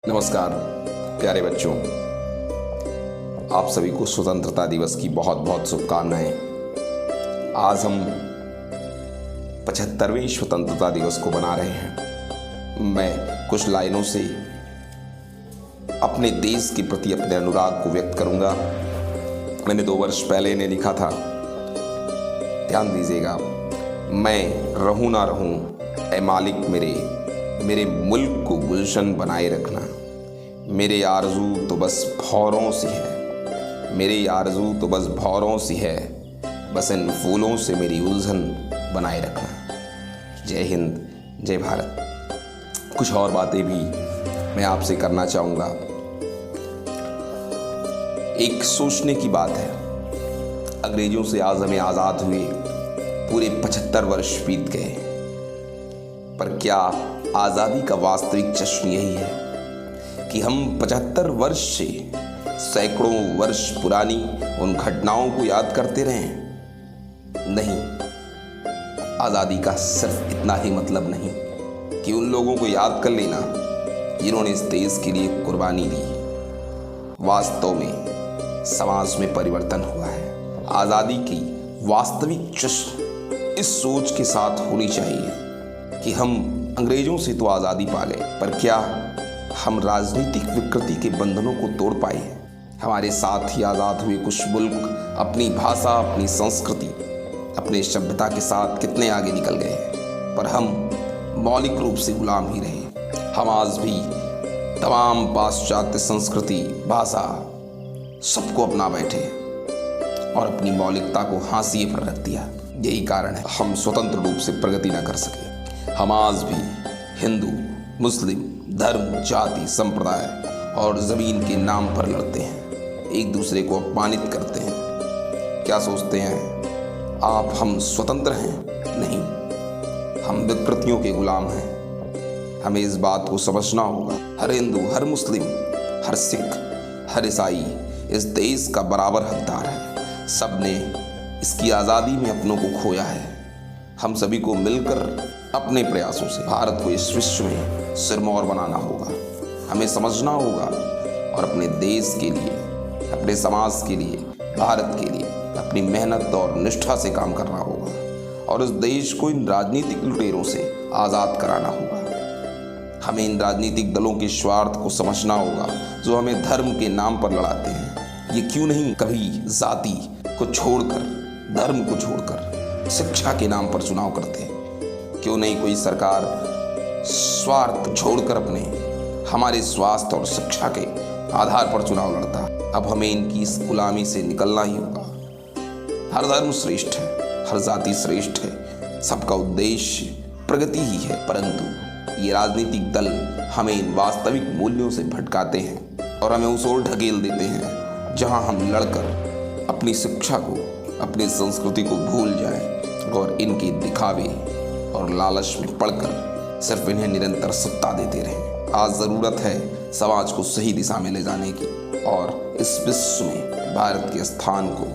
नमस्कार प्यारे बच्चों, आप सभी को स्वतंत्रता दिवस की बहुत बहुत शुभकामनाएं। आज हम 75वें स्वतंत्रता दिवस को मना रहे हैं। मैं कुछ लाइनों से अपने देश के प्रति अपने अनुराग को व्यक्त करूंगा। मैंने 2 वर्ष पहले इन्हें लिखा था, ध्यान दीजिएगा। मैं रहूं ना रहूं ऐ मालिक मेरे मुल्क को गुलशन बनाए रखना। मेरे आरज़ू तो बस भौरों सी है, मेरी आरज़ू तो बस भौरों सी है, बस इन फूलों से मेरी उलझन बनाए रखना। जय हिंद, जय भारत। कुछ और बातें भी मैं आपसे करना चाहूँगा। एक सोचने की बात है, अंग्रेजों से आज हमें आज़ाद हुए पूरे 75 वर्ष बीत गए, पर क्या आज़ादी का वास्तविक जश्न यही है कि हम 75 वर्ष से सैकड़ों वर्ष पुरानी उन घटनाओं को याद करते रहें? नहीं, आज़ादी का सिर्फ इतना ही मतलब नहीं कि उन लोगों को याद कर लेना जिन्होंने इस देश के लिए कुर्बानी दी। वास्तव में समाज में परिवर्तन हुआ है। आज़ादी की वास्तविक जश्न इस सोच के साथ होनी चाहिए कि हम अंग्रेजों से तो आज़ादी पा गए, पर क्या हम राजनीतिक विकृति के बंधनों को तोड़ पाए? हमारे साथ ही आज़ाद हुए कुछ मुल्क अपनी भाषा, अपनी संस्कृति, अपने सभ्यता के साथ कितने आगे निकल गए, पर हम मौलिक रूप से गुलाम ही रहे। हम आज भी तमाम पाश्चात्य संस्कृति, भाषा सबको अपना बैठे और अपनी मौलिकता को हाशिए पर रख दिया। यही कारण है हम स्वतंत्र रूप से प्रगति न कर सके। हम आज भी हिंदू, मुस्लिम, धर्म, जाति, संप्रदाय और ज़मीन के नाम पर लड़ते हैं, एक दूसरे को अपमानित करते हैं। क्या सोचते हैं आप हम स्वतंत्र हैं? नहीं, हम विकृतियों के गुलाम हैं। हमें इस बात को समझना होगा। हर हिंदू, हर मुस्लिम, हर सिख, हर ईसाई इस देश का बराबर हकदार है। सब ने इसकी आज़ादी में अपनों को खोया है। हम सभी को मिलकर अपने प्रयासों से भारत को इस विश्व में सिरमौर बनाना होगा। हमें समझना होगा और अपने देश के लिए, अपने समाज के लिए, भारत के लिए अपनी मेहनत और निष्ठा से काम करना होगा और इस देश को इन राजनीतिक लुटेरों से आज़ाद कराना होगा। हमें इन राजनीतिक दलों के स्वार्थ को समझना होगा जो हमें धर्म के नाम पर लड़ाते हैं। ये क्यों नहीं कभी जाति को छोड़कर, धर्म को छोड़कर शिक्षा के नाम पर चुनाव करते हैं? क्यों नहीं कोई सरकार स्वार्थ छोड़कर अपने हमारे स्वास्थ्य और शिक्षा के आधार पर चुनाव लड़ता? अब हमें इनकी इस गुलामी से निकलना ही होगा। हर धर्म श्रेष्ठ है, हर जाति श्रेष्ठ है, सबका उद्देश्य प्रगति ही है, परंतु ये राजनीतिक दल हमें इन वास्तविक मूल्यों से भटकाते हैं और हमें उस ओर ढकेल देते हैं जहां हम लड़कर अपनी शिक्षा को, अपनी संस्कृति को भूल जाएं और इनके दिखावे और लालच में पड़कर सिर्फ इन्हें निरंतर सत्ता देते रहें। आज ज़रूरत है समाज को सही दिशा में ले जाने की और इस विश्व में भारत के स्थान को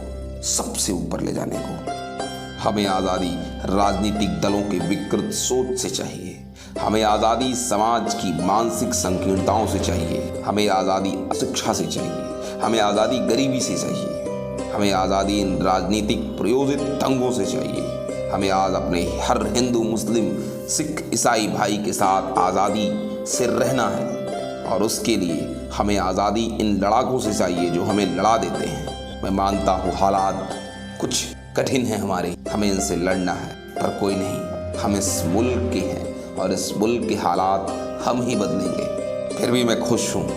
सबसे ऊपर ले जाने को। हमें आज़ादी राजनीतिक दलों के विकृत सोच से चाहिए। हमें आज़ादी समाज की मानसिक संकीर्णताओं से चाहिए। हमें आज़ादी अशिक्षा से चाहिए। हमें आज़ादी गरीबी से चाहिए। हमें आज़ादी इन राजनीतिक प्रयोजित दंगों से चाहिए। हमें आज अपने हर हिंदू, मुस्लिम, सिख, ईसाई भाई के साथ आज़ादी से रहना है और उसके लिए हमें आज़ादी इन लड़ाकों से चाहिए जो हमें लड़ा देते हैं। मैं मानता हूँ हालात कुछ कठिन हैं हमारे, हमें इनसे लड़ना है, पर कोई नहीं, हम इस मुल्क के हैं और इस मुल्क के हालात हम ही बदलेंगे। फिर भी मैं खुश हूँ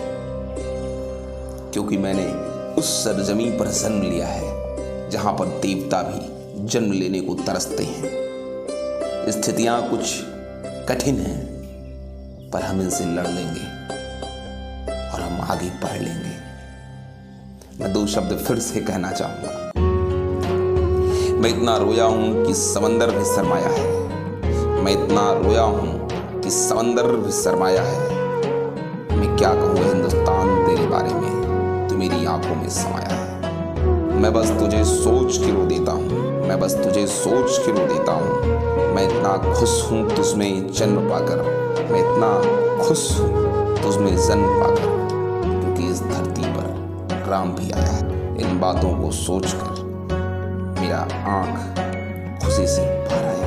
क्योंकि मैंने उस सरजमीन पर जन्म लिया है जहाँ पर देवता भी जन्म लेने को तरसते हैं। स्थितियां कुछ कठिन हैं, पर हम इनसे लड़ लेंगे और हम आगे बढ़ लेंगे। मैं 2 शब्द फिर से कहना चाहूंगा। मैं इतना रोया हूं कि समंदर भी शर्माया है। मैं इतना रोया हूं कि समंदर भी शर्माया है। मैं क्या कहूँ हिंदुस्तान तेरे बारे में, तू मेरी आंखों में समाया है। मैं बस तुझे सोच के रो देता हूँ, मैं बस तुझे सोच के रो देता हूँ। मैं इतना खुश हूँ तुझमें जन्म पाकर, मैं इतना खुश हूँ तुझमें जन्म पाकर, क्योंकि इस धरती पर राम भी आया है। इन बातों को सोचकर मेरा आंख खुशी से भर आया।